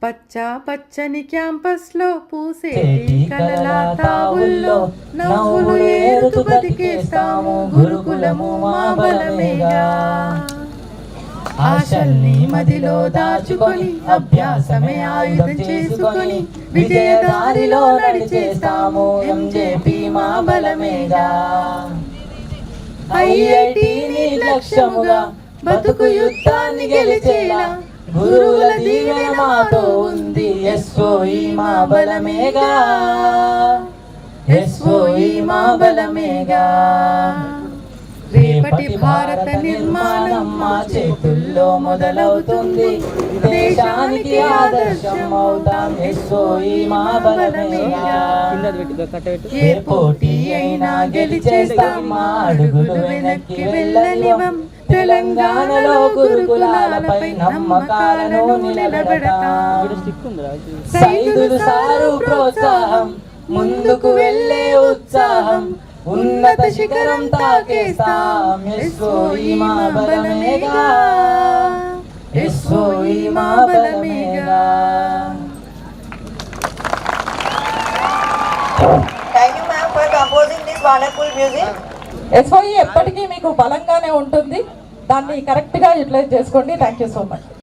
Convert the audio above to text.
పచ్చా పచ్చని క్యాంపస్ లో పూసేటి కలల తావుల్లో నవ్వులు ఏరుతూ బతికేస్తాము గురుకులము మా బలమేగా. ఆశల్ని మదిలో దాచుకొని అభ్యాసమే ఆయుధం చేసుకొని విజయదారిలో నడిచేస్తాము ఎంజేపీ మా బలమేగా. ఐఐటిని లక్ష్యముగా బతుకు యుద్ధాన్ని గెలిచేలా గురువుల దీవెన మాతో ఉంది ఎస్ఓఈ మా బలమేగా. ఎస్ఓఈ మా బలమేగా. రేపటి భారత నిర్మాణం మా చేతుల్లో మొదలవుతుంది దేశానికి ఆదర్శం అవుతాం ఎస్ఓఈ మా బలమేగా. ఏ పోటీ అయినా గెలిచేస్తాం మా అడుగులు వెనక్కి వెళ్ళనివం తెలంగాణలో గురుకులాలపై నమ్మకాలను నిలబెడతాం. సైదులు సారు ప్రోత్సాహం ముందుకు వెళ్ళే ఉత్సాహం ఉన్నత శిఖరం తాకేస్తాం ఎస్ఓఈ మా బలమేగా. ఎస్ఓఈ మా బలమేగా. Thank you ma'am for composing this wonderful music. SOE ఎప్పటికీ మీకు బలంగానే ఉంటుంది, దాన్ని కరెక్ట్గా యూటిలైజ్ చేసుకోండి. Thank you so much.